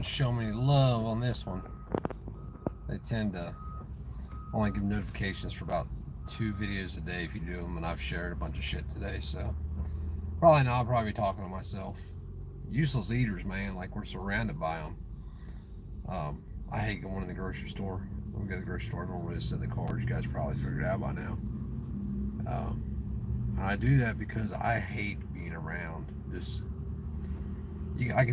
one's showing me love on this one. They tend to only give notifications for about 2 videos a day if you do them, and I've shared a bunch of shit today, so probably not. I'll probably be talking to myself. Useless eaters, man. Like, we're surrounded by them. I hate going to the grocery store. When we go to the grocery store, normally just set the cards. You guys probably figured it out by now. I do that because I hate being around. I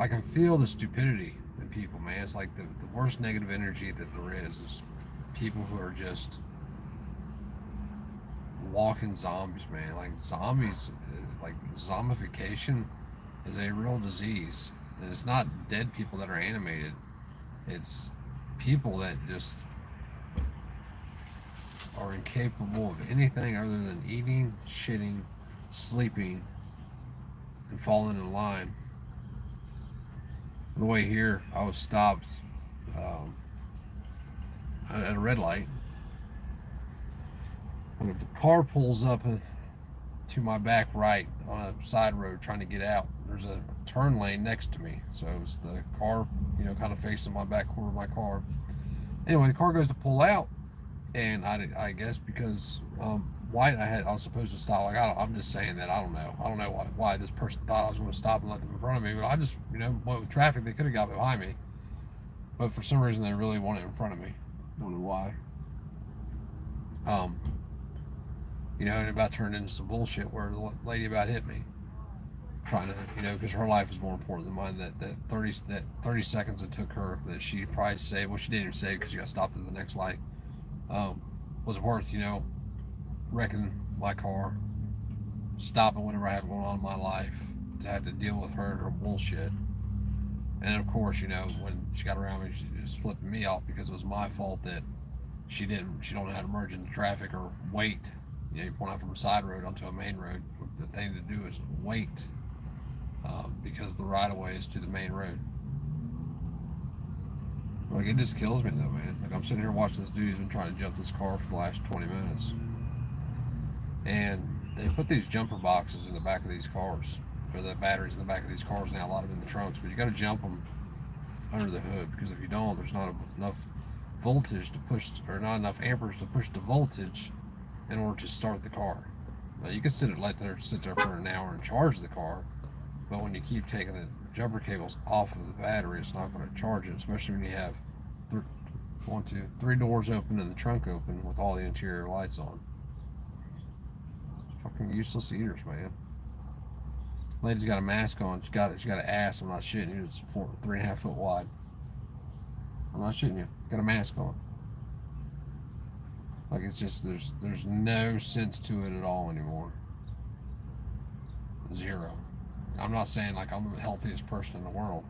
can feel the stupidity in people, man. It's like the worst negative energy that there is people who are just walking zombies, man. Like zombies, like zombification is a real disease, and it's not dead people that are animated. It's people that just are incapable of anything other than eating, shitting, sleeping, and falling in line. On the way here, I was stopped um, at a red light. And if the car pulls up to my back right on a side road trying to get out, there's a turn lane next to me. So it was the car, kind of facing my back quarter of my car. Anyway, the car goes to pull out, and I guess because white, I was supposed to stop. Like, I'm just saying that I don't know why this person thought I was going to stop and let them in front of me. But I just went with traffic. They could have got behind me, but for some reason they really wanted in front of me. Don't know why. And it about turned into some bullshit where the lady about hit me, trying to, because her life is more important than mine. That 30 seconds it took her that she probably saved. Well, she didn't even save because she got stopped at the next light. Was worth, wrecking my car, stopping whatever I have going on in my life to have to deal with her and her bullshit. And of course, when she got around me, she just flipping me off because it was my fault that she don't know how to merge into traffic or wait. You point out from a side road onto a main road. The thing to do is wait because the right of way is to the main road. Like, it just kills me though, man. Like, I'm sitting here watching this dude who's been trying to jump this car for the last 20 minutes. And they put these jumper boxes in the back of these cars, or the batteries in the back of these cars now, a lot of them in the trunks, but you got to jump them under the hood, because if you don't, there's not enough voltage to push, or not enough amperes to push the voltage in order to start the car. Now, you can let there sit there for an hour and charge the car, but when you keep taking the jumper cables off of the battery, it's not going to charge it, especially when you have 3 doors open and the trunk open with all the interior lights on. Fucking useless eaters, man. Lady's got a mask on. She got an ass. I'm not shitting you. It's 3.5 foot wide. I'm not shitting you. Got a mask on. Like, it's just there's no sense to it at all anymore. Zero. I'm not saying like I'm the healthiest person in the world,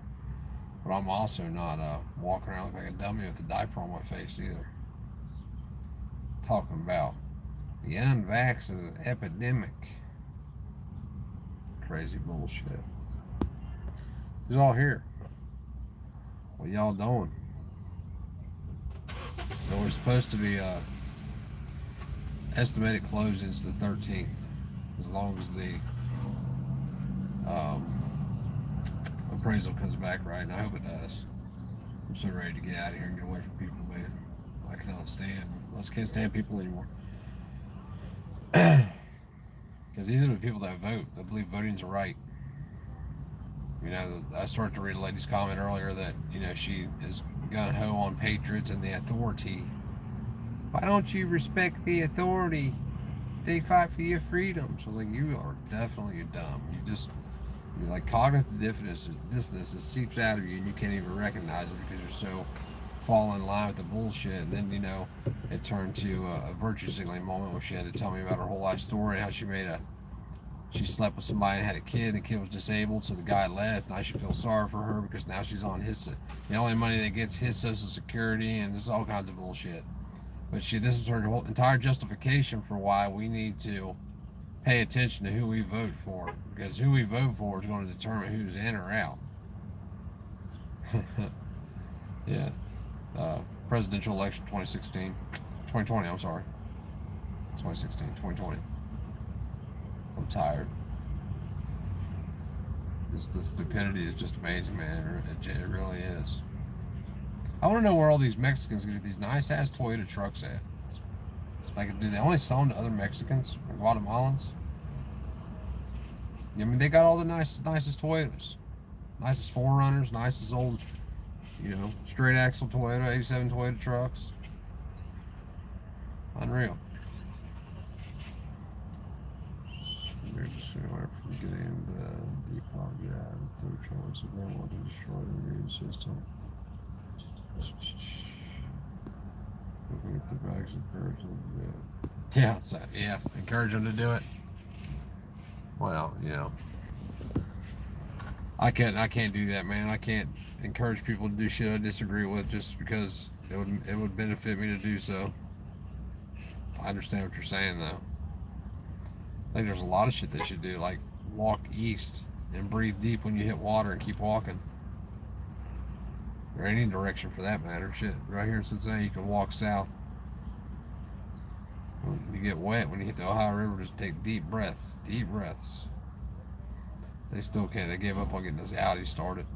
but I'm also not walking around like a dummy with a diaper on my face either. Talking about the unvax is an epidemic. Crazy bullshit. Who's all here? What y'all doing? So we're supposed to be estimated closings the 13th, as long as the appraisal comes back right, and I hope it does. I'm so ready to get out of here and get away from people, man. I can't stand people anymore. Because these are the people that vote, that believe voting's a right. I started to read a lady's comment earlier that, she is gung-ho on patriots and the authority. Why don't you respect the authority? They fight for your freedoms. I was like, you are definitely dumb. You're like cognitive dissonance. It seeps out of you and you can't even recognize it because you're so fall in line with the bullshit. And then, it turned to a virtue signaling moment where she had to tell me about her whole life story, how she slept with somebody and had a kid. The kid was disabled, so the guy left, and I should feel sorry for her because now she's on the only money that gets his Social Security, and there's all kinds of bullshit. But this is her whole entire justification for why we need to pay attention to who we vote for, because who we vote for is going to determine who's in or out. Yeah. Presidential election 2020, I'm sorry. 2016, 2020. I'm tired. The stupidity is just amazing, man. It really is. I want to know where all these Mexicans get these nice ass Toyota trucks at. Like, do they only sell them to other Mexicans or Guatemalans? I mean, they got all the nicest Toyotas, nicest 4Runners, nicest old, straight axle Toyota, 87 Toyota trucks. Unreal. We're just from getting the deep power out through choice. If they want to destroy the immune system. Looking at the bags of courage. Yeah, so yeah, encourage them to do it. Well, I can't do that, man. I can't encourage people to do shit I disagree with just because it would benefit me to do so. I understand what you're saying though. I think there's a lot of shit they should do, like walk east and breathe deep when you hit water and keep walking. Or any direction for that matter. Shit, right here in Cincinnati, you can walk south. When you get wet when you hit the Ohio River, just take deep breaths. Deep breaths. They still can't. They gave up on getting this Audi started.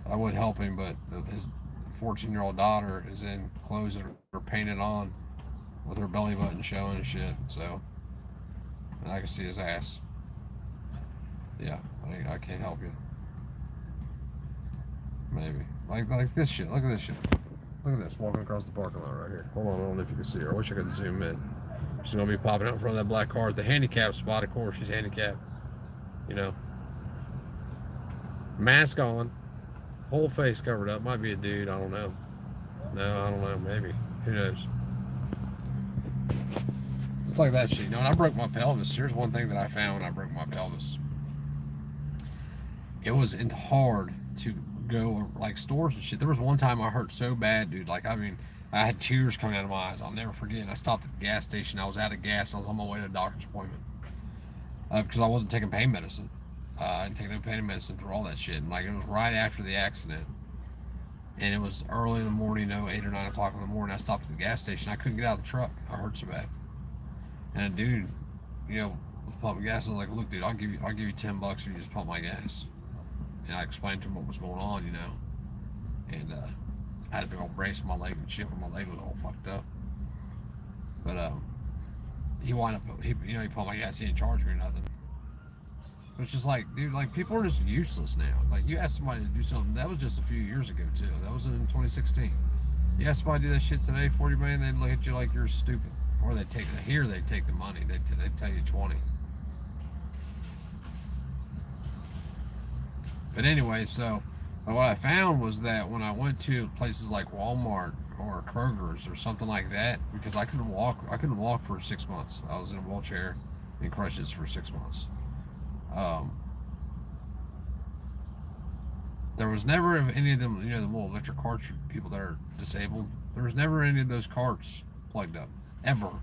I would help him, but his 14-year-old daughter is in clothes that are painted on with her belly button showing and shit. So, and I can see his ass. Yeah, I can't help you. Maybe. Like this shit. Look at this shit. Look at this. Walking across the parking lot right here. Hold on, I don't know if you can see her. I wish I could zoom in. She's going to be popping out in front of that black car at the handicap spot. Of course, she's handicapped. Mask on. Whole face covered up. Might be a dude. I don't know. No, I don't know. Maybe. Who knows? It's like that shit. When I broke my pelvis, here's one thing that I found when I broke my pelvis. It was hard to go like stores and shit. There was one time I hurt so bad, dude. Like, I mean, I had tears coming out of my eyes. I'll never forget. I stopped at the gas station. I was out of gas. I was on my way to a doctor's appointment because I wasn't taking pain medicine. I didn't take no pain medicine through all that shit. And like, it was right after the accident, and it was early in the morning, 8 or 9 o'clock in the morning. I stopped at the gas station. I couldn't get out of the truck. I hurt so bad. And a dude, was pumping gas. I was like, "Look, dude, I'll give you $10 if you just pump my gas." And I explained to him what was going on, and I had a big old brace on my leg and shit, where my leg was all fucked up. But he wound up, he pumped my gas. He didn't charge me or nothing. It's just like, dude, like, people are just useless now. Like, you ask somebody to do something, that was just a few years ago too. That was in 2016. You ask somebody to do that shit today, 40 million, they'd look at you like you're stupid. Or they take the money. They tell you 20. But anyway, so what I found was that when I went to places like Walmart or Kroger's or something like that, because I couldn't walk for 6 months. I was in a wheelchair and crutches for 6 months. There was never any of them, the little electric carts for people that are disabled. There was never any of those carts plugged up. Ever.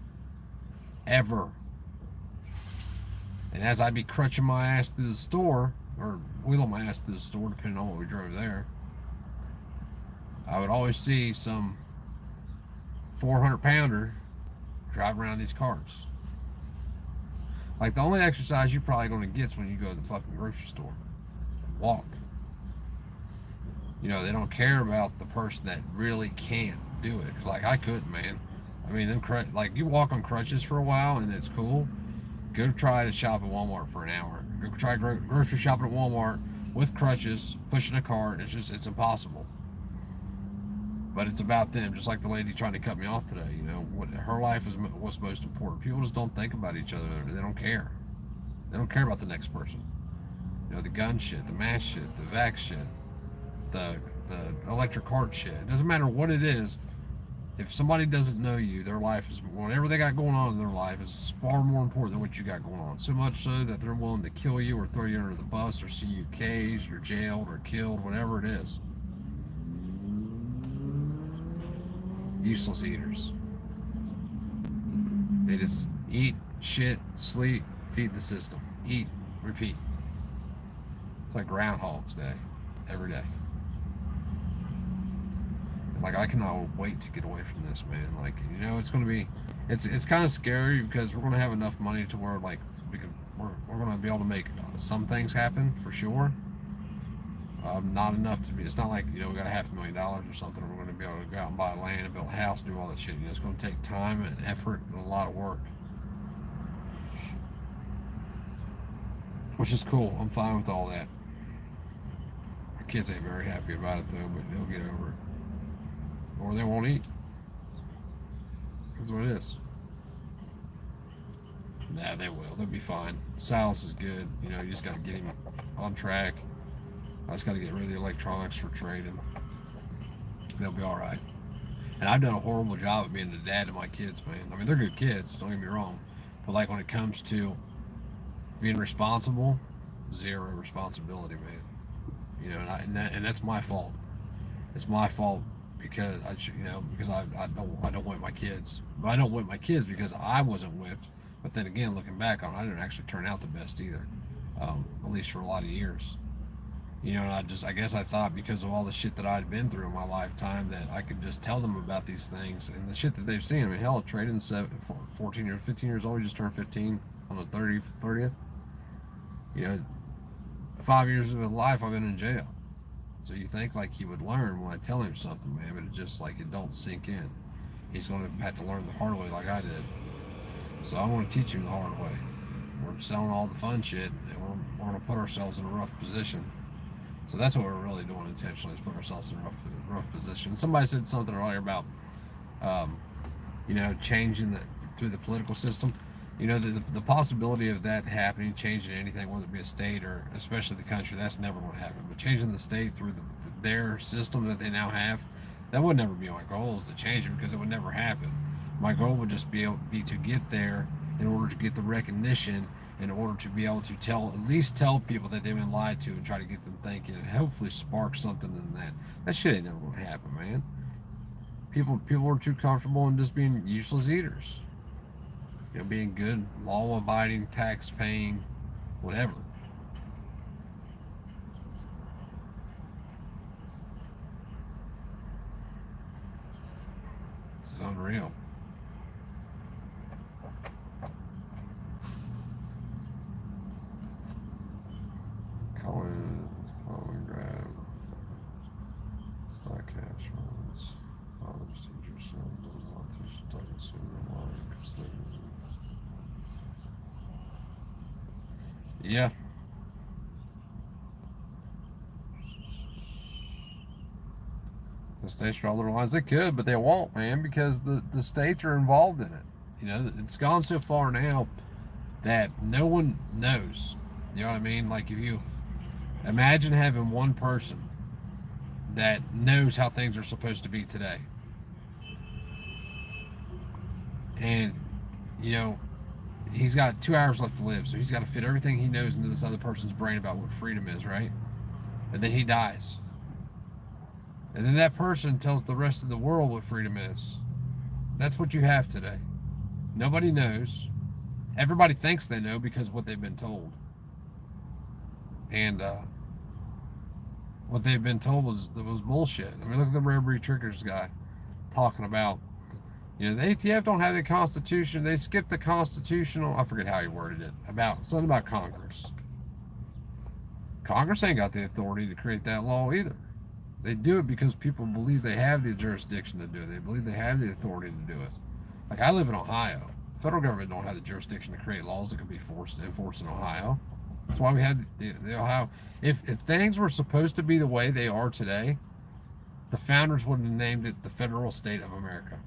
And as I'd be crutching my ass through the store, or wheeling my ass through the store, depending on what we drove there, I would always see some 400-pounder driving around these carts. Like, the only exercise you're probably going to get is when you go to the fucking grocery store. Walk. They don't care about the person that really can't do it. Because, like, I couldn't, man. I mean, like, you walk on crutches for a while and it's cool. Go try to shop at Walmart for an hour. Go try grocery shopping at Walmart with crutches, pushing a cart. It's impossible. But it's about them, just like the lady trying to cut me off today. What her life is what's most important. People just don't think about each other. They don't care. They don't care about the next person. The gun shit, the mask shit, the vax shit, the electric cart shit. It doesn't matter what it is. If somebody doesn't know you, their life is, whatever they got going on in their life is far more important than what you got going on. So much so that they're willing to kill you or throw you under the bus or see you caged or jailed or killed, whatever it is. Useless eaters. They just eat, shit, sleep, feed the system. Eat, repeat. It's like Groundhog's Day. Every day. Like, I cannot wait to get away from this, man. Like, it's going to be, it's kind of scary because we're going to have enough money to where, like, we're we're going to be able to make some things happen for sure. Not enough to be. It's not like, we got $500,000 or something. We're going to be able to go out and buy land and build a house, do all that shit. It's going to take time and effort and a lot of work, which is cool. I'm fine with all that. My kids ain't very happy about it though, but they'll get over it, or they won't eat. That's what it is. Nah, they will. They'll be fine. Silas is good. You just got to get him on track. I just got to get rid of the electronics for trading. They'll be all right. And I've done a horrible job of being the dad to my kids, man. I mean, they're good kids, don't get me wrong. But like when it comes to being responsible, zero responsibility, man. And that's my fault. It's my fault because I don't whip my kids. But I don't whip my kids because I wasn't whipped. But then again, looking back on it, I didn't actually turn out the best either. At least for a lot of years. And I guess I thought because of all the shit that I'd been through in my lifetime that I could just tell them about these things and the shit that they've seen. I mean, hell, trading 14 or 15 years old, he just turned 15 on the 30th. 5 years of his life I've been in jail. So you think like he would learn when I tell him something, man, but it just like it don't sink in. He's going to have to learn the hard way like I did. So I want to teach him the hard way. We're selling all the fun shit and we're going to put ourselves in a rough position. So that's what we're really doing intentionally, is put ourselves in a rough position. Somebody said something earlier about, changing through the political system. The possibility of that happening, changing anything, whether it be a state or especially the country, that's never going to happen. But changing the state through their system that they now have, that would never be my goal, is to change it, because it would never happen. My goal would just be to get there in order to get the recognition, in order to be able to at least tell people that they've been lied to and try to get them thinking and hopefully spark something in that. That shit ain't never going to happen, man. People are too comfortable in just being useless eaters. Being good, law-abiding, tax-paying, whatever. This is unreal. Colin grab. It's not cash runs. Father's teacher, son, politician, talking sooner line. Yeah. The states draw their lines. They could, but they won't, man, because the states are involved in it. It's gone so far now that no one knows. You know what I mean? Like, if you imagine having one person that knows how things are supposed to be today. And, he's got 2 hours left to live, so he's got to fit everything he knows into this other person's brain about what freedom is, right? And then he dies. And then that person tells the rest of the world what freedom is. That's what you have today. Nobody knows. Everybody thinks they know because of what they've been told. And what they've been told was bullshit. I mean, look at the Rare Breed Triggers guy talking about, the ATF don't have the Constitution. They skipped the constitutional, I forget how he worded it, something about Congress. Congress ain't got the authority to create that law either. They do it because people believe they have the jurisdiction to do it. They believe they have the authority to do it. Like, I live in Ohio. The federal government don't have the jurisdiction to create laws that can be enforced in Ohio. That's why we had the Ohio. If things were supposed to be the way they are today, the founders would have named it the Federal State of America.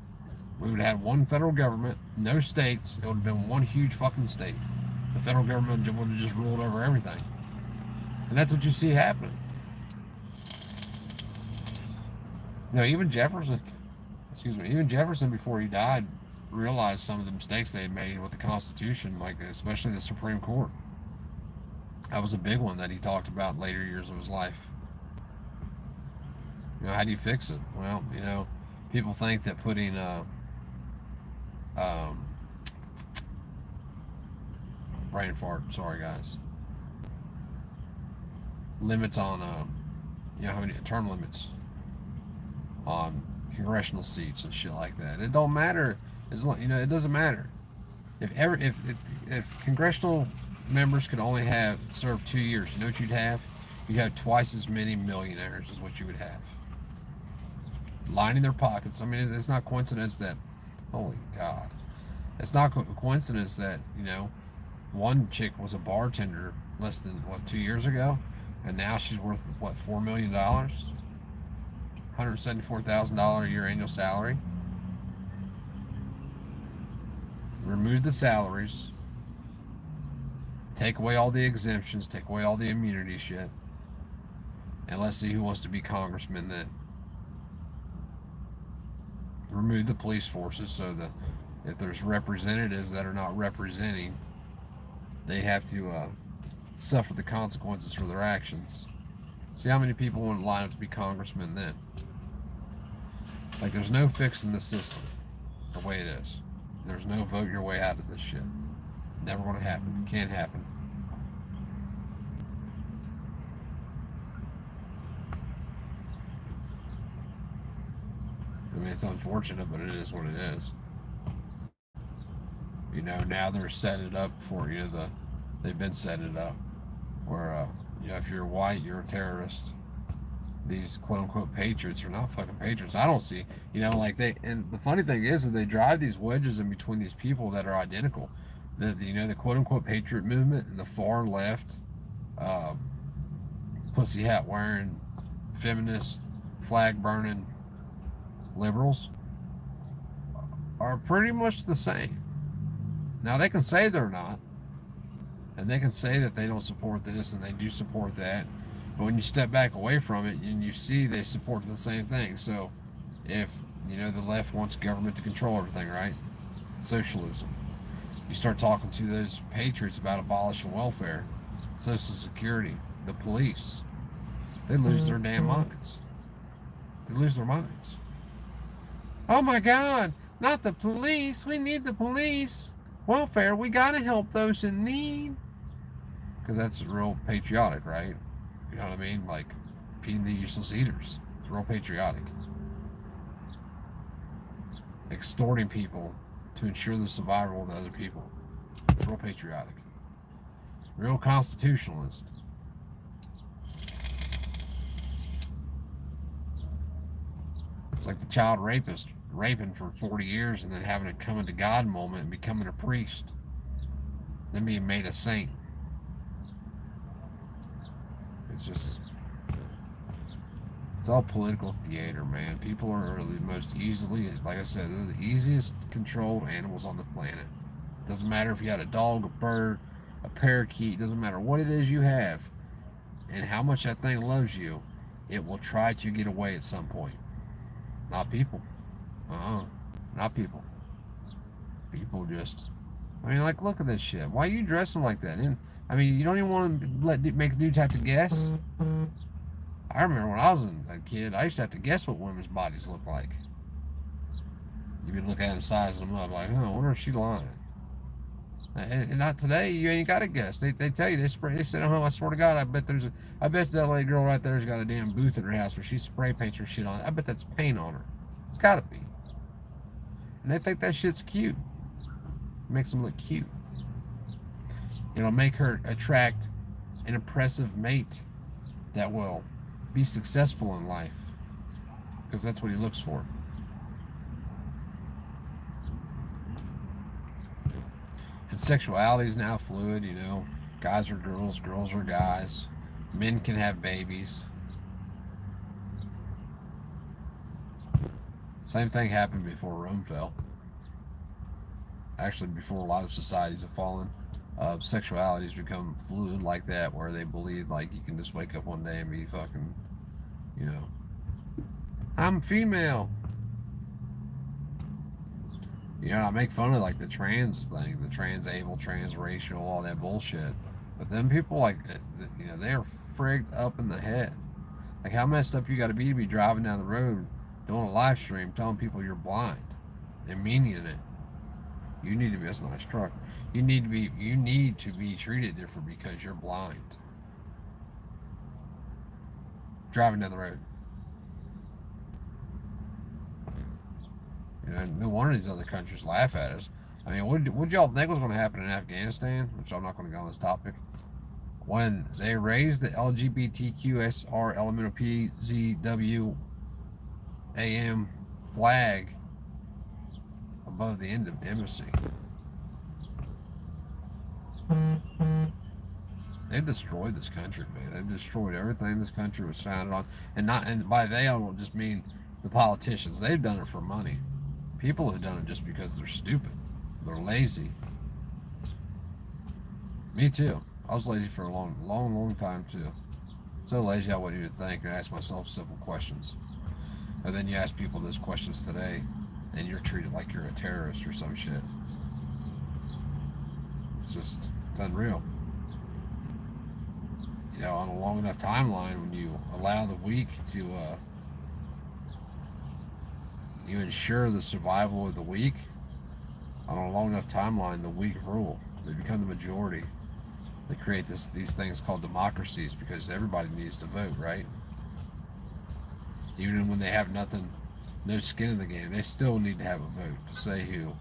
We would have had one federal government, no states. It would have been one huge fucking state. The federal government would have just ruled over everything. And that's what you see happening. Even Jefferson before he died realized some of the mistakes they had made with the Constitution, like especially the Supreme Court. That was a big one that he talked about in later years of his life. How do you fix it? Well, people think that putting brain fart, sorry guys, limits on how many term limits on congressional seats and shit like that. It don't matter. As long, it doesn't matter. If congressional members could only have serve 2 years, you know what you'd have? You'd have twice as many millionaires is what you would have. Lining their pockets. I mean, it's not coincidence that, holy God, it's not coincidence that, one chick was a bartender less than, 2 years ago, and now she's worth, $4 million? $174,000 a year annual salary. Remove the salaries, take away all the exemptions, take away all the immunity shit, and let's see who wants to be congressman then. Remove the police forces so that if there's representatives that are not representing, they have to suffer the consequences for their actions. See how many people want to line up to be congressmen then. Like, there's no fixing the system the way it is. There's no vote your way out of this shit. Never going to happen. Can't happen. I mean, it's unfortunate, but it is what it is. Now they're setting it up for they've been setting it up where, if you're white, you're a terrorist. These quote unquote patriots are not fucking patriots. I don't see, and the funny thing is that they drive these wedges in between these people that are identical. The quote unquote patriot movement and the far left, uh, pussy hat wearing, feminist, flag burning liberals are pretty much the same. Now they can say they're not, and they can say that they don't support this and they do support that, but when you step back away from it and you see they support the same thing. So if the left wants government to control everything, right? Socialism. You start talking to those patriots about abolishing welfare, Social Security, the police, they lose their damn minds. They lose their minds. Oh my God, not the police. We need the police. Welfare, we gotta help those in need. Because that's real patriotic, right? You know what I mean? Like feeding the useless eaters. It's real patriotic. Extorting people to ensure the survival of the other people. It's real patriotic. Real constitutionalist. It's like the child rapist raping for 40 years and then having a coming to God moment and becoming a priest. Then being made a saint. It's all political theater, man. People are the most easily, like I said, they're the easiest controlled animals on the planet. Doesn't matter if you had a dog, a bird, a parakeet, doesn't matter what it is you have and how much that thing loves you, it will try to get away at some point. Not people. Not people. People just, look at this shit. Why are you dressing like that? And you don't even want to make dudes have to guess. I remember when I was a kid, I used to have to guess what women's bodies look like. You could look at them, sizing them up, like, I wonder if she lying. And not today. You ain't got to guess. They tell you, they said, I swear to God, I bet that lady girl right there's got a damn booth in her house where she spray paints her shit on it. I bet that's paint on her. It's got to be. And they think that shit's cute. It makes them look cute. Make her attract an impressive mate that will be successful in life, because that's what he looks for. And sexuality is now fluid. Guys are girls, girls are guys, men can have babies. Same thing happened before Rome fell. Actually, before a lot of societies have fallen, sexuality has become fluid like that, where they believe like you can just wake up one day and be fucking, I'm female. I make fun of like the trans thing, the transable, transracial, all that bullshit. But then people they're frigged up in the head. Like, how messed up you got to be driving down the road doing a live stream telling people you're blind and meaning it. You need to be, that's a nice truck. You need to be treated different because you're blind. Driving down the road. No wonder these other countries laugh at us. I mean, what y'all think was going to happen in Afghanistan? Which I'm not going to go on this topic. When they raised the LGBTQSR elemental PZWAM flag above the end of embassy. They destroyed this country, man. They destroyed everything this country was founded on, and by they I don't just mean the politicians. They've done it for money. People have done it just because they're stupid. They're lazy. Me too. I was lazy for a long time too. So lazy I wouldn't even think and ask myself simple questions. And then you ask people those questions today, and you're treated like you're a terrorist or some shit. It's unreal. You know, on a long enough timeline, when you allow the weak to, you ensure the survival of the weak, on a long enough timeline, the weak rule. They become the majority. They create these things called democracies because everybody needs to vote, right? Even when they have nothing, no skin in the game, they still need to have a vote to say who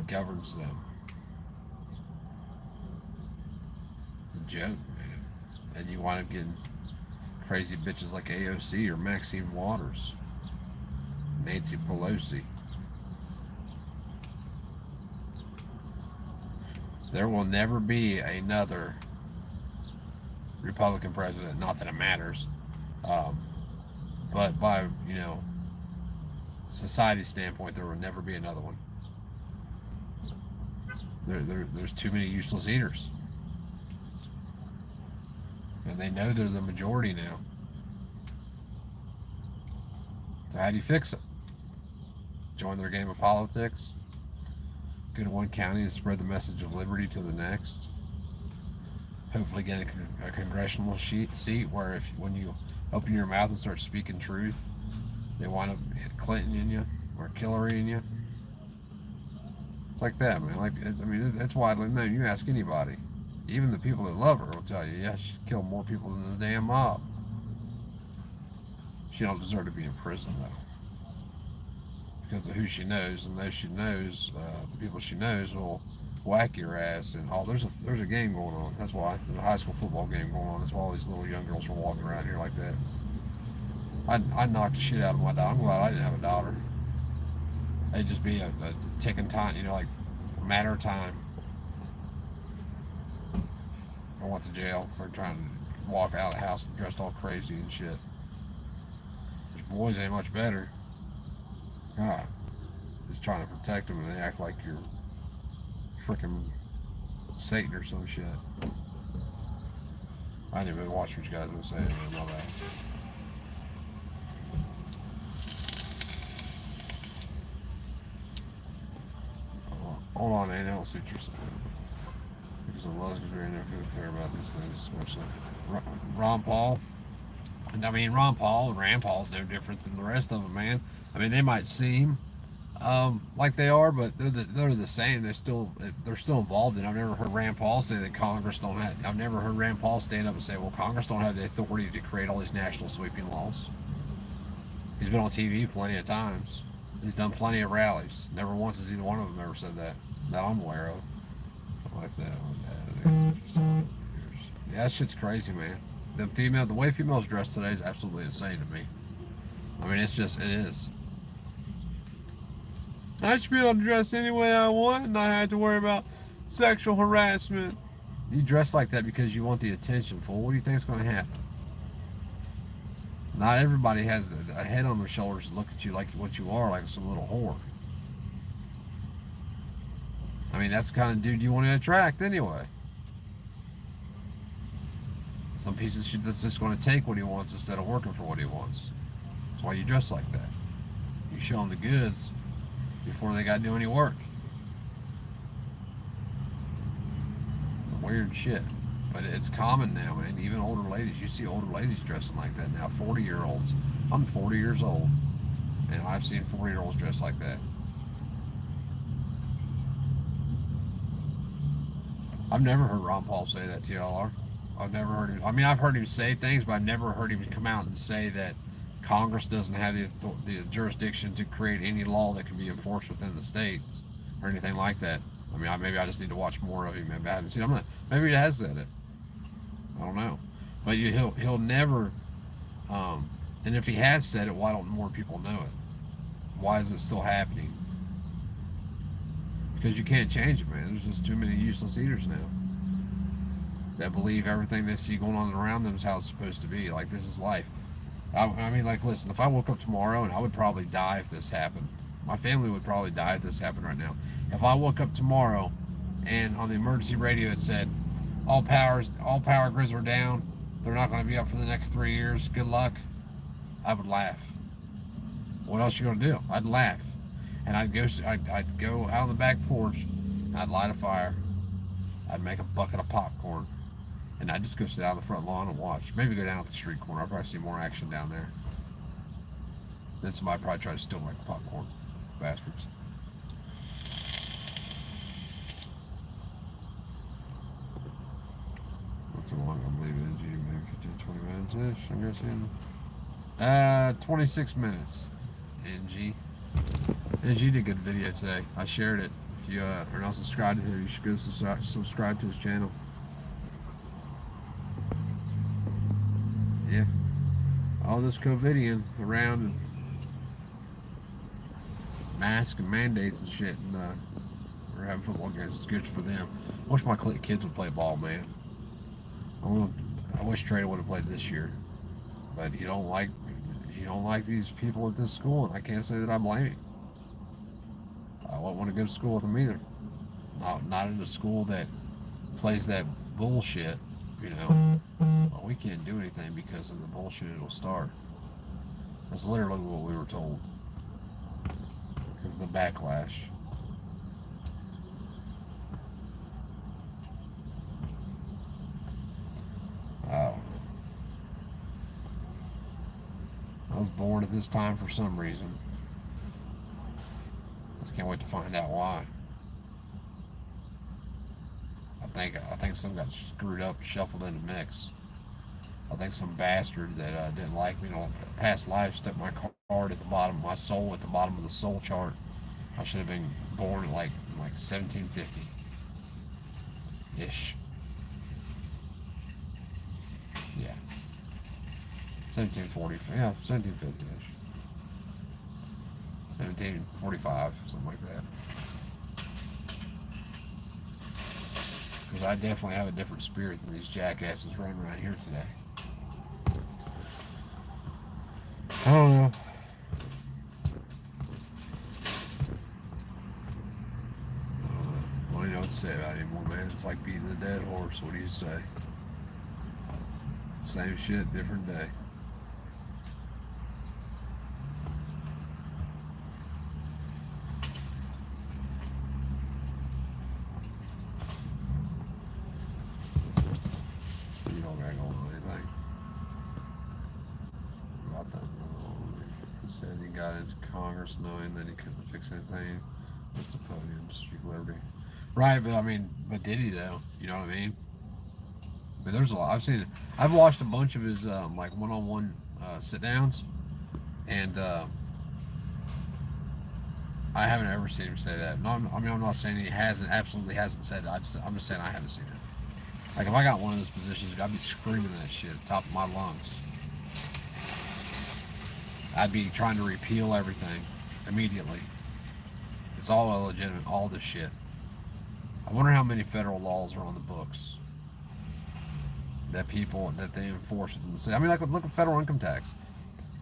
governs them. It's a joke, man. And you wind up getting crazy bitches like AOC or Maxine Waters, Nancy Pelosi. There will never be another Republican president. Not that it matters, but by society standpoint, there will never be another one. There's too many useless eaters, and they know they're the majority now. So how do you fix it? Join their game of politics? Go to one county and spread the message of liberty to the next? Hopefully get a congressional seat where when you open your mouth and start speaking truth, they wind up hit Clinton in you or Hillary in you. It's like that, man. That's widely known. You ask anybody, even the people that love her will tell you, yeah, she killed more people than the damn mob. She don't deserve to be in prison though, because of who she knows, and those she knows, the people she knows will whack your ass. And there's a game going on. That's why there's a high school football game going on. That's why all these little young girls are walking around here like that. I'd knock the shit out of my daughter. I'm glad I didn't have a daughter. It'd just be a ticking time, like a matter of time. I went to jail for trying to walk out of the house dressed all crazy and shit. These boys ain't much better. God, just trying to protect them, and they act like you're freaking Satan or some shit. I didn't even watch what you guys were saying. My bad. Hold on, Ann, I don't see what you're saying. Because the Muslims are in there who care about these things, especially Ron Paul. And I mean, Ron Paul and Rand Paul's no different than the rest of them, man. I mean, they might seem like they are, but they're the same. They're still involved in it. I've never heard Rand Paul say that Congress don't have. I've never heard Rand Paul stand up and say, "Well, Congress don't have the authority to create all these national sweeping laws." He's been on TV plenty of times. He's done plenty of rallies. Never once has either one of them ever said that I'm aware of. I like that one. Yeah, that shit's crazy, man. The way females dress today is absolutely insane to me. I mean, it is. I should be able to dress any way I want and not have to worry about sexual harassment. You dress like that because you want the attention, fool. What do you think is going to happen? Not everybody has a head on their shoulders to look at you like what you are, like some little whore. I mean, that's the kind of dude you want to attract anyway. Some piece of shit that's just going to take what he wants instead of working for what he wants. That's why you dress like that. You show them the goods before they got to do any work. It's a weird shit. But it's common now, man. Even older ladies. You see older ladies dressing like that now. 40-year-olds. I'm 40 years old. And I've seen 40-year-olds dress like that. I've never heard Ron Paul say that, TLR. I've never heard him. I mean, I've heard him say things, but I've never heard him come out and say that Congress doesn't have the jurisdiction to create any law that can be enforced within the states or anything like that. I mean, maybe I just need to watch more of him. Maybe I haven't seen. Maybe he has said it. I don't know. But he'll never. And if he has said it, why don't more people know it? Why is it still happening? Because you can't change it, man. There's just too many useless eaters now that believe everything they see going on around them is how it's supposed to be. Like, this is life. I mean, like, listen, if I woke up tomorrow, and I would probably die if this happened. My family would probably die if this happened right now. If I woke up tomorrow and on the emergency radio it said, all power grids are down, they're not going to be up for the next 3 years, good luck, I would laugh. What else you going to do? I'd laugh. And I'd go out on the back porch, and I'd light a fire. I'd make a bucket of popcorn, and I'd just go sit out on the front lawn and watch. Maybe go down at the street corner. I'd probably see more action down there. Then somebody probably try to steal my popcorn. Bastards. What's so long I'm leaving? Maybe 15, 20 minutes-ish, I'm guessing. 26 minutes. NG did a good video today. I shared it. If you are not subscribed to him, you should go subscribe to his channel. Yeah. All this COVIDian around and masks and mandates and shit, and we're having football games. It's good for them. I wish my kids would play ball, man. I wish Trader would have played this year, but he don't like these people at this school, and I can't say that I blame him. I wouldn't want to go to school with them either. Not in a school that plays that bullshit, you know. Well, we can't do anything because of the bullshit it'll start. That's literally what we were told. Because the backlash. Oh. I was born at this time for some reason. Just can't wait to find out why. I think some got screwed up, shuffled in the mix. I think some bastard that didn't like me, past life, stuck my card at the bottom, my soul at the bottom of the soul chart. I should have been born in like 1750 ish. Yeah. 1740, yeah, 1750-ish. 1745, something like that. Because I definitely have a different spirit than these jackasses running around here today. I don't know. What do you know what to say about it anymore, man? It's like beating the dead horse. What do you say? Same shit, different day. You don't got going on anything about that. He said he got into Congress knowing that he couldn't fix anything. Just a podium to speak liberty. Right, but did he though? You know what I mean? But there's a lot. I've watched a bunch of his like one-on-one sit downs, and I haven't ever seen him say that. No, I'm not saying he absolutely hasn't said it. I'm just saying I haven't seen it. Like if I got one of those positions, I'd be screaming that shit at the top of my lungs. I'd be trying to repeal everything immediately. It's all illegitimate, all this shit. I wonder how many federal laws are on the books that they enforce within the state. I mean, like look at federal income tax.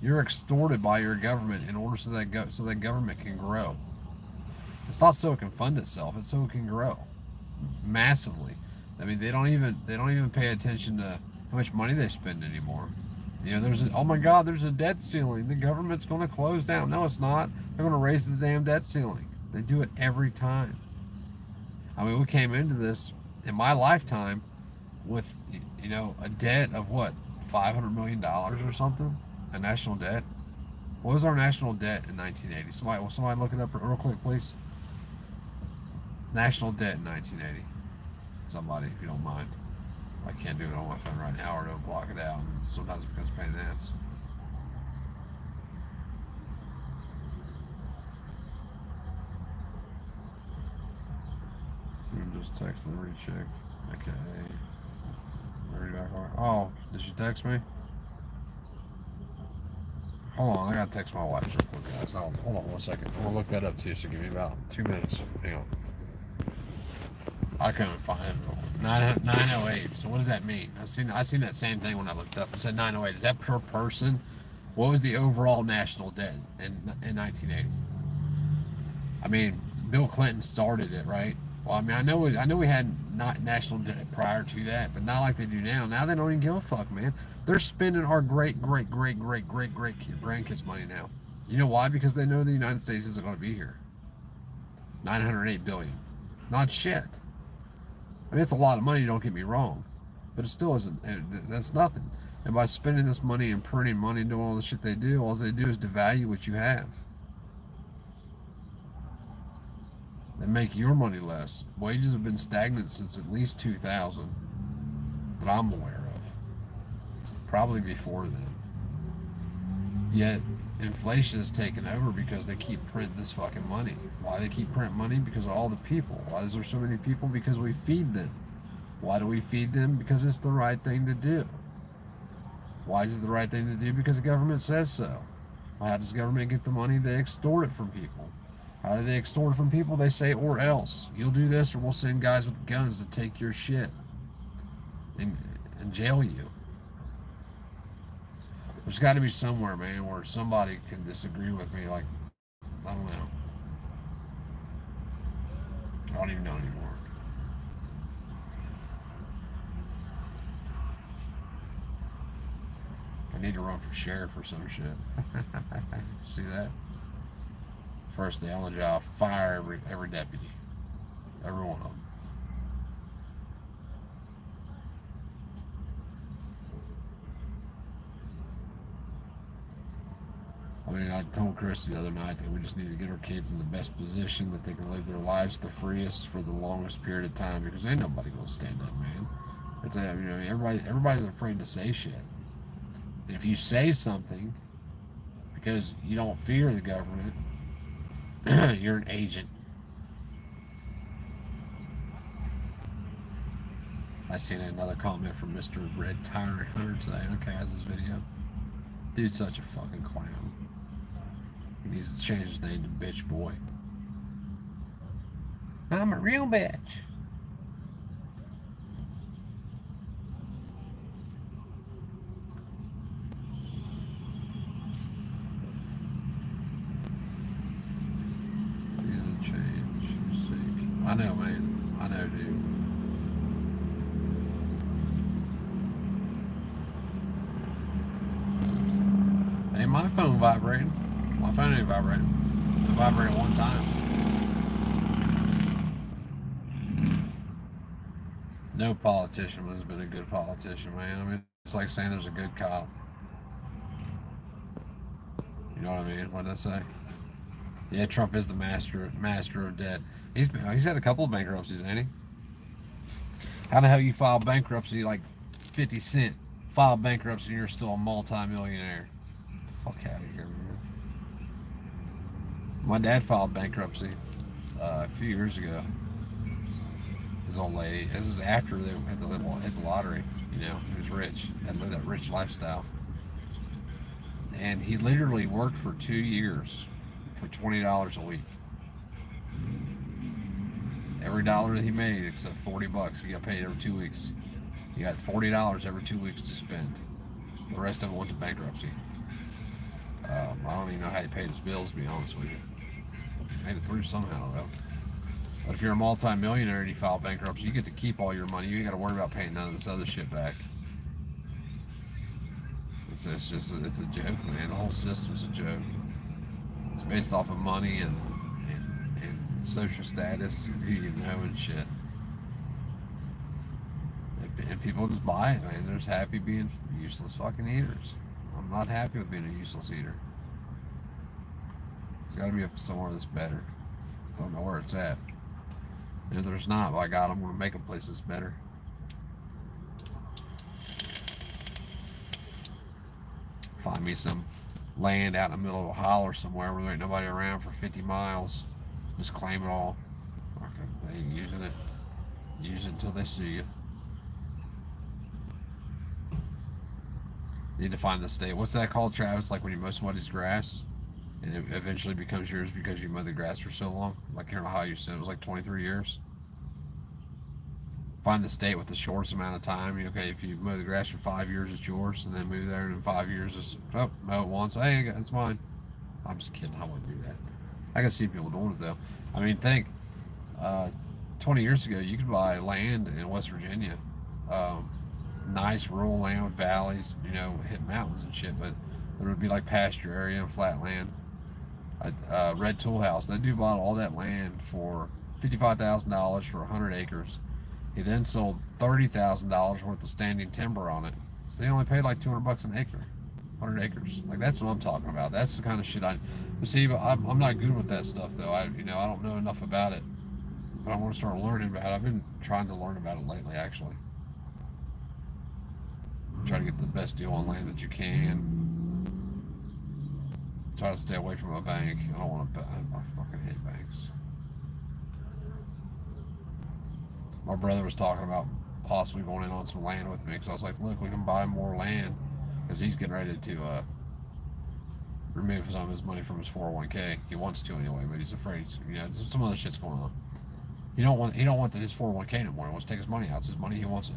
You're extorted by your government in order so that government can grow. It's not so it can fund itself; it's so it can grow massively. I mean, they don't even pay attention to how much money they spend anymore. You know, oh my God, there's a debt ceiling. The government's going to close down. No, it's not. They're going to raise the damn debt ceiling. They do it every time. I mean, we came into this in my lifetime with, you know, a debt of what, $500 million or something? A national debt? What was our national debt in 1980? Somebody look it up real quick, please. National debt in 1980. Somebody, if you don't mind. I can't do it on my phone right now or it'll block it out. And sometimes it becomes a pain in the ass. Just text Liberty Chick. Okay. Liberty back on. Oh, did she text me? Hold on, I gotta text my wife real quick, guys. Hold on 1 second. I'm gonna look that up too, so give me about 2 minutes. Hang on. I couldn't find it real quick. 908. So what does that mean? I seen that same thing when I looked up. It said 908. Is that per person? What was the overall national debt in 1980? I mean, Bill Clinton started it, right? Well, I mean, I know we had not national debt prior to that, but not like they do now. Now they don't even give a fuck, man. They're spending our great grandkids' money now. You know why? Because they know the United States isn't going to be here. 908 billion, not shit. I mean, it's a lot of money. Don't get me wrong, but it still isn't. That's nothing. And by spending this money and printing money and doing all the shit they do, all they do is devalue what you have. They make your money less. Wages have been stagnant since at least 2000 that I'm aware of. Probably before then. Yet, inflation has taken over because they keep printing this fucking money. Why they keep printing money? Because of all the people. Why is there so many people? Because we feed them. Why do we feed them? Because it's the right thing to do. Why is it the right thing to do? Because the government says so. How does the government get the money? They extort it from people. How do they extort it from people? They say, or else. You'll do this or we'll send guys with guns to take your shit and jail you. There's got to be somewhere, man, where somebody can disagree with me. Like, I don't know. I don't even know anymore. I need to run for sheriff or some shit. See that? First day on the job, fire every deputy. Every one of them. I mean, I told Chris the other night that we just need to get our kids in the best position that they can live their lives the freest for the longest period of time, because ain't nobody gonna stand up, man. It's everybody's afraid to say shit. And if you say something because you don't fear the government, you're an agent. I seen another comment from Mr. Red Tire Hunter today on Kaz's video. Dude's such a fucking clown. He needs to change his name to Bitch Boy. I'm a real bitch. I know, man. I know, dude. Ain't my phone vibrating. My phone ain't vibrating. It vibrated one time. No politician has been a good politician, man. I mean, it's like saying there's a good cop. You know what I mean? What did I say? Yeah, Trump is the master of debt. He's had a couple of bankruptcies, ain't he? How the hell you file bankruptcy like 50 Cent? File bankruptcy and you're still a multi-millionaire. Get the fuck out of here, man. My dad filed bankruptcy a few years ago. His old lady. This is after they hit the lottery. You know, he was rich. Had lived that rich lifestyle. And he literally worked for 2 years for $20 a week. Every dollar that he made, except $40, he got paid every 2 weeks. He got $40 every 2 weeks to spend. The rest of it went to bankruptcy. I don't even know how he paid his bills, to be honest with you. Made it through somehow, though. But if you're a multi-millionaire and you file bankruptcy, you get to keep all your money. You ain't got to worry about paying none of this other shit back. It's a joke, man. The whole system's a joke. It's based off of money and social status, who you know and shit. And people just buy it, man. They're just happy being useless fucking eaters. I'm not happy with being a useless eater. There's got to be somewhere that's better. Don't know where it's at. And if there's not, by God, I'm going to make a place that's better. Find me some land out in the middle of a holler somewhere where there ain't nobody around for 50 miles. Just claim it all. Okay, they ain't using it. Use it until they sue you. You need to find the state. What's that called, Travis? Like when you mow somebody's grass, and it eventually becomes yours because you mowed the grass for so long. Like here in Ohio, you said it was like 23 years. Find the state with the shortest amount of time. Okay, if you mow the grass for 5 years, it's yours, and then move there, and in 5 years, it's mow it once. Hey, it's mine. I'm just kidding. I wouldn't do that. I can see people doing it though. I mean, think 20 years ago, you could buy land in West Virginia, nice rural land with valleys, hit mountains and shit, but there would be like pasture area and flat land. Red Tool House, that dude bought all that land for $55,000 for 100 acres. He then sold $30,000 worth of standing timber on it. So they only paid like $200 an acre, 100 acres. Like that's what I'm talking about. That's the kind of shit but I'm not good with that stuff though. I don't know enough about it, but I want to start learning about it. I've been trying to learn about it lately, actually. Try to get the best deal on land that you can. Try to stay away from a bank. I don't want to. I fucking hate banks. My brother was talking about possibly going in on some land with me because I was like, look, we can buy more land because he's getting ready to remove some of his money from his 401k. He wants to anyway, but he's afraid. Some other shit's going on. He don't want his 401k no more. He wants to take his money out. It's his money. He wants it.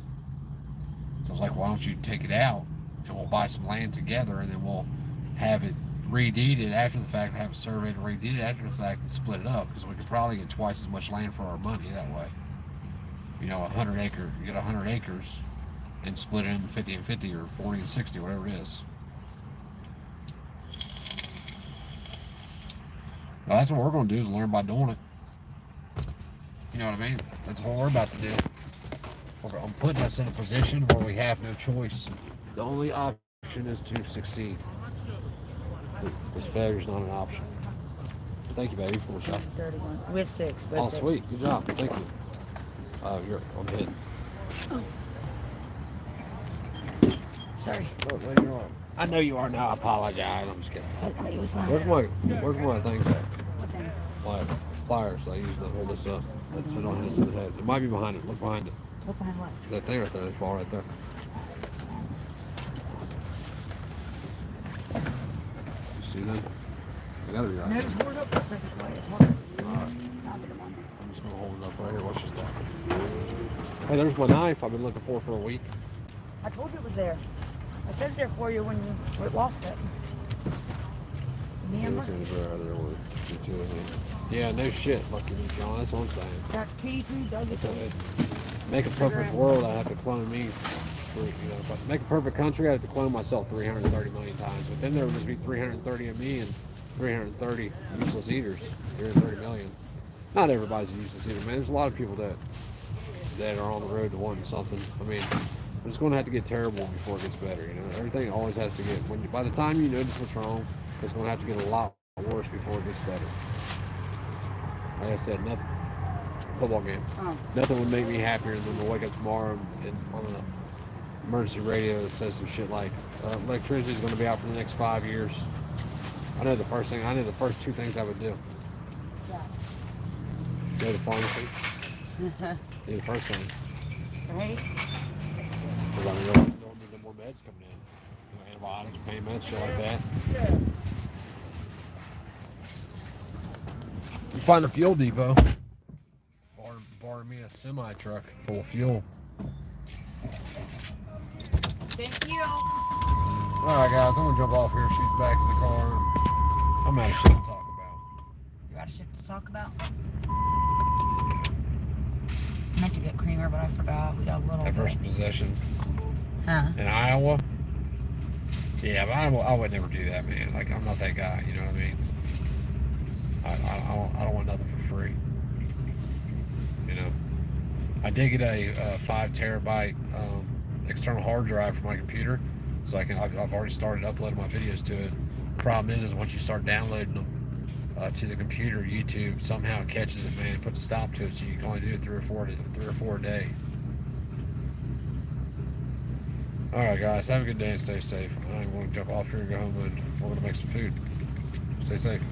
So I was like, why don't you take it out and we'll buy some land together and then we'll have it redeeded after the fact, have it surveyed and redeeded after the fact and split it up because we could probably get twice as much land for our money that way. 100 acre, you get 100 acres and split it into 50 and 50 or 40 and 60, whatever it is. Now, that's what we're going to do is learn by doing it. You know what I mean? That's what we're about to do. I'm putting us in a position where we have no choice. The only option is to succeed. Because failure's not an option. Thank you, baby. Cool shot. 31 with 6. Oh, sweet. Good job. Thank you. I'm hitting. Oh. Sorry. Oh, there you are. I know you are now. I apologize. I'm just kidding. Where's my things at? What things? Pliers. I use to hold this up. So I don't hit us in the head. It might be behind it. Look behind it. Look behind what? That thing right there. That fall right there. You see that? I gotta be right. No, just hold it up for a second. Hold it. I'm just gonna hold it up right here. Watch this stuff. Hey, there's my knife I've been looking for a week. I told you it was there. I said it there for you when you lost it. Yeah, no shit. Lucky me, John. That's what I'm saying. That's key to Doug. Make a perfect world, I have to clone me. If I make a perfect country, I have to clone myself 330 million times. But then there would just be 330 of me and 330 useless eaters. 330 million. Not everybody's a useless eater, man. There's a lot of people that are on the road to wanting something. I mean, it's going to have to get terrible before it gets better. Everything always has to get. By the time you notice what's wrong, it's going to have to get a lot worse before it gets better. Like I said, nothing. Football game. Oh. Nothing would make me happier than to wake up tomorrow and on an emergency radio that says some shit like electricity is going to be out for the next 5 years. I know the first two things I would do. Yeah. Go to pharmacy. Do the first thing. Right. Because I mean, there won't be no more meds coming in. Antibiotics, pain meds, shit like that. You find a fuel depot. Borrow me a semi truck full of fuel. Thank you. Alright guys, I'm gonna jump off here, shoot back in the car. I'm out of shit to talk about. You out of shit to talk about? I meant to get creamer, but I forgot. We got a little Adverse possession. Huh? In Iowa? Yeah, but I would never do that, man. Like, I'm not that guy, you know what I mean? I don't want nothing for free. I did get a 5 terabyte external hard drive for my computer, so I've already started uploading my videos to it. Problem is once you start downloading them to the computer, YouTube somehow catches it, man, and puts a stop to it, so you can only do it 3 or 4 a day. All right, guys, have a good day and stay safe. I'm going to jump off here and go home, and we're going to make some food. Stay safe.